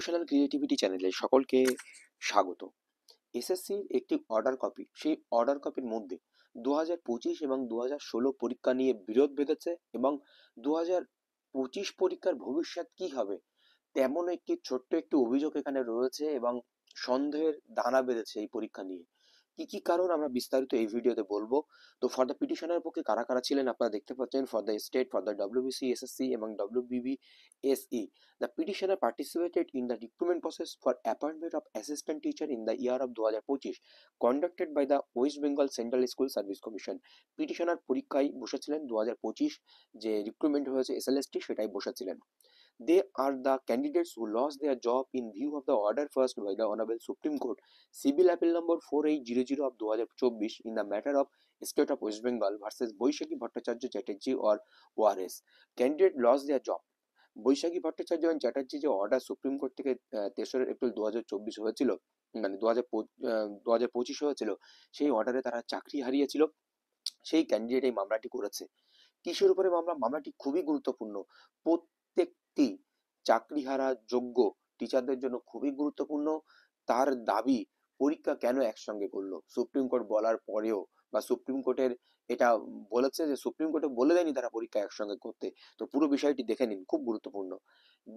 Educational creativity চ্যানেলে সকলকে স্বাগত। এসএসসির একটি অর্ডার কপি, সেই অর্ডার কপির মধ্যে 2025 এবং 2016 পরীক্ষা নিয়ে বিরোধ বেঁধেছে এবং 2025 পরীক্ষার ভবিষ্যৎ কি হবে তেমন ছোট্ট একটি অভিযোগ এখানে রয়েছে এবং সন্দেহের দানা বেঁধেছে এই পরীক্ষা নিয়ে। কি কি কারণ আমরা বিস্তারিত এই ভিডিওতে বলবো। তো ফর দ্য পিটিশনের পক্ষে কারা কারা ছিলেন আপনারা দেখতে পাচ্ছেন। For the state, for the WBC SSC এবং ডব্লিউবিবিএসই, the petitioner participated in the recruitment process for appointment of assistant teacher in the year of 2025 conducted by the West Bengal Central School Service Commission. Petitioner পরীক্ষায় বসেছিলেন 2025 যে recruitment হয়েছে SLST সেটাই বসেছিলেন। They are the candidates who lost their job in view of the order first by the Honorable Supreme Court, Civil Appeal number 4800 of 2024 in the matter of State of West Bengal versus Boishaki Bhattacharya Chatterjee or ORS. Candidate lost their job. বৈশাখী ভট্টাচার্য এবং চ্যাটার্জি যে order supreme court থেকে 3রা April 2024 হয়েছিল, মানে 2025 হয়েছিল, সেই অর্ডারে তারা চাকরি হারিয়েছিল। সেই ক্যান্ডিডেট এই মামলাটি করেছে। কিসের উপরে মামলাটি খুবই গুরুত্বপূর্ণ, প্রত্যেকটি চাকরিহারা যোগ্য টিচারদের জন্য খুবই গুরুত্বপূর্ণ। তার দাবি পরীক্ষা কেন একসঙ্গে করলো সুপ্রিম কোর্ট বলার পরেও, বা সুপ্রিম কোর্টের এটা বলেছে যে সুপ্রিম কোর্টে বলে দেয়নি তারা পরীক্ষা একসঙ্গে করতে। তো পুরো বিষয়টি দেখে নিন, খুব গুরুত্বপূর্ণ।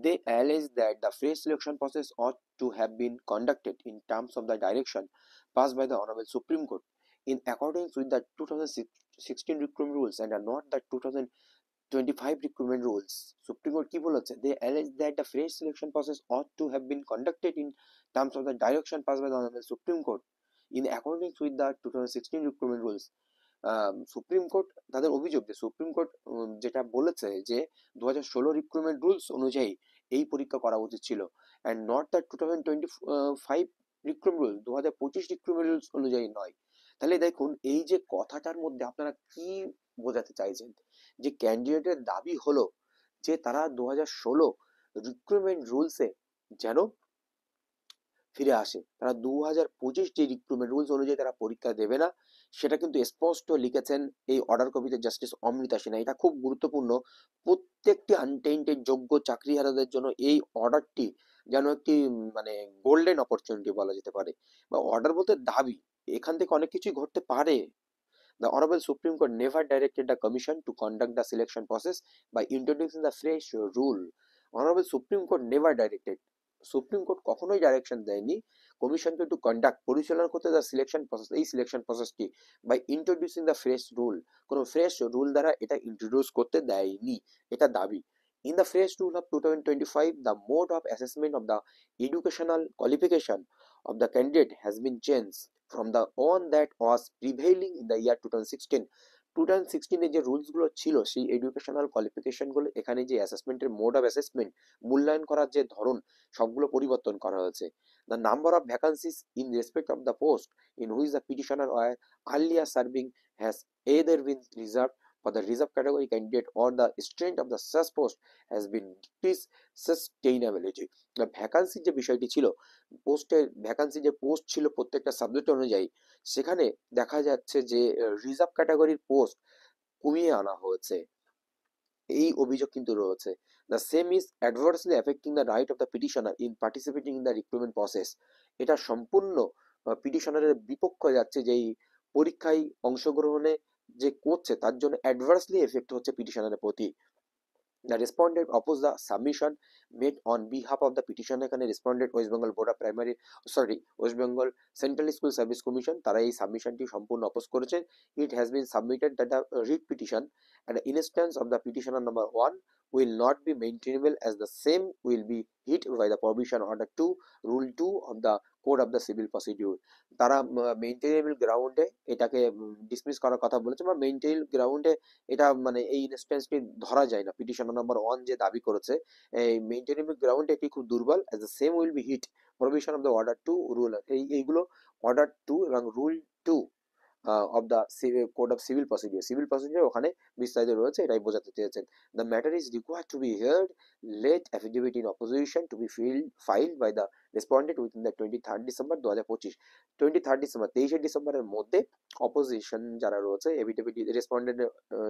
They allege that the fresh selection process ought to have been conducted in terms of the direction passed by the Honorable Supreme Court in accordance with the 2016 recruitment rules and are not the 2025 recruitment rules. Supreme Court কি বলেছে? They allege that the fresh selection process ought to have been conducted in terms of the direction passed by the Honorable Supreme Court in accordance with the 2016 recruitment rules. Supreme court তাদের অভিযোগ যে supreme court যেটা বলেছে যে 2016 recruitment rules অনুযায়ী এই পরীক্ষা করা উচিত ছিল, and not the 2025 recruitment rules, 2025 recruitment rules অনুযায়ী নয়। তাহলে দেখুন এই যে কথাটার মধ্যে আপনারা কি বোঝাতে চাইছেন, যে ক্যান্ডিডেটের দাবি হলো যে তারা 2016 রিক্রুটমেন্ট রুলসে যেন ফিরে আসে, তারা 2025 যে রিক্রুটমেন্ট রুলস অনুযায়ী তারা পরীক্ষা দেবে না, সেটা কিন্তু স্পষ্ট লিখেছেন এই অর্ডার কপিতে জাস্টিস অমৃতা সিনহা। এটা খুব গুরুত্বপূর্ণ, প্রত্যেকটি আনটেইন্টেড যোগ্য চাকরিহারাদের জন্য এই অর্ডারটি যেন একটি মানে গোল্ডেন অপরচুনিটি বলা যেতে পারে, বা অর্ডার বলতে দাবি, এখান থেকে অনেক কিছুই ঘটতে পারে। The Honorable Supreme Court never directed the Commission to conduct the selection process by introducing the fresh rule. Honorable Supreme Court never directed. Supreme court কখনোই ডাইরেকশন দেয়নি কমিশনকে টু কন্ডাক্ট, পরিচালনা করতে দ্য সিলেকশন প্রসেস, এই selection প্রসেসটি by introducing the fresh rule, কোনো fresh rule দ্বারা এটা ইন্ট্রোডিউস করতে দেয়নি, এটা দাবি। In the fresh rule of 2025, the mode of assessment of the educational qualification of the candidate has been changed from the one that was prevailing in the year 2016. 2016 এ যে rules গুলো ছিল সেই এডুকেশনাল কোয়ালিফিকেশন গুলো, এখানে যে অ্যাসেসমেন্টের mode of assessment, মূল্যায়ন করার যে ধরন, সবগুলো পরিবর্তন করা হয়েছে। The number of vacancies in respect of the post in which the petitioner were earlier serving has either been reserved for the reserved category candidate or the strength of the such post has been decreased sustainability. ভ্যাকান্সির যে বিষয়টি ছিল, পোস্টের vacancy যে post ছিল প্রত্যেকটা subject অনুযায়ী, সেখানে দেখা যাচ্ছে যে রিজার্ভ ক্যাটাগরির পোস্ট কমিয়ে আনা হয়েছে, এই অভিযোগ কিন্তু রয়েছে। The same is adversely affecting the right of the petitioner in participating in the recruitment process. এটা সম্পূর্ণ পিটিশনারের বিপক্ষে যাচ্ছে, যেই পরীক্ষায় অংশগ্রহণে যে করছে তার জন্য অ্যাডভার্সলি এফেক্ট হচ্ছে পিটিশনারের প্রতি। The respondent opposed the submission made on behalf of the petitioner, এখানে respondent West Bengal board of primary, West Bengal central school service commission, তারা এই সাবমিশনটি সম্পূর্ণ অপোজ করেছে। It has been submitted that the writ petition and the instance of the petitioner number 1 will not be maintainable as the same will be hit by the provision order 2 rule 2 of the code of the civil procedure. তারা মেইনটেনেবল গ্রাউন্ডে এটাকে dismiss করার কথা বলেছে, বা মেইনটেনেবল গ্রাউন্ডে এটা মানে এই ইনস্ট্যান্সটি ধরা যায় না। পিটিশনার নাম্বার 1 যে দাবি করেছে এই মেইনটেনেবল গ্রাউন্ডে এটি খুব দুর্বল, as the same will be hit provision of the order 2 rule, এইগুলো অর্ডার 2 এবং rule 2 of the code of civil procedure ওখানে বিস্তারিত রয়েছে, এটাই বোঝাতে চেয়েছেন। The matter is required to be heard, let affidavit in opposition to be filed by the respondent within the 23rd December 2025। 23rd December, 23শে ডিসেম্বরের মধ্যে অপোজিশন যারা রয়েছে এভিডেভিট রেসপন্ডেন্ট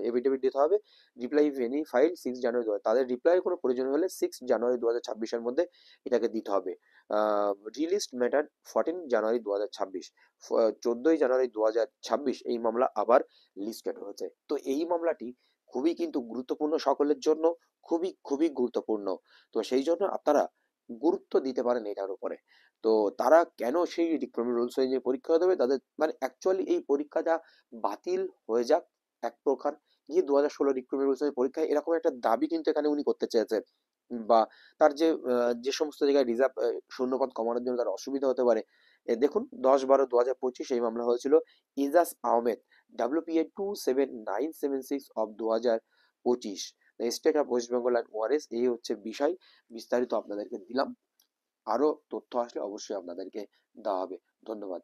এভিডেভিট দিতে হবে। রিপ্লাই ইফ এনি ফাইল 6 জানুয়ারি তাদের reply কোনো প্রয়োজন হলে 6 জানুয়ারি 2026-এর মধ্যে এটাকে দিতে হবে। রিলিস্ট ম্যাটার 14 জানুয়ারি 2026, 14 জানুয়ারি 2026 এই মামলা আবার লিস্টেড হয়েছে। তো এই মামলাটি খুবই কিন্তু গুরুত্বপূর্ণ সকলের জন্য, খুবই খুবই গুরুত্বপূর্ণ। তো সেই জন্য আপনারা গুরুত্ব দিতে পারেন এটার উপরে। তো তারা কেন সেই রিক্রুটমেন্ট রুলস অনুযায়ী পরীক্ষা দেবে, তাদের মানে অ্যাকচুয়ালি এই পরীক্ষাটা বাতিল হয়ে যাক এক প্রকার, গিয়ে 2016 রিক্রুটমেন্ট রুলস অনুযায়ী পরীক্ষা, এরকম একটা দাবি কিন্তু এখানে উনি করতে চেয়েছেন। বা তার যে যে সমস্ত জায়গায় রিজার্ভ শূন্যপদ কমানোর জন্য তার অসুবিধা হতে পারে। দেখুন 10/12/2025 এই মামলা হয়েছিল Ijaz Ahmed, WPA 27976 of 2025, state of West Bengal and ওয়ারেস। এই হচ্ছে বিষয়, বিস্তারিত আপনাদেরকে দিলাম। আরো তথ্য আসলে অবশ্যই আপনাদেরকে দেওয়া হবে। ধন্যবাদ।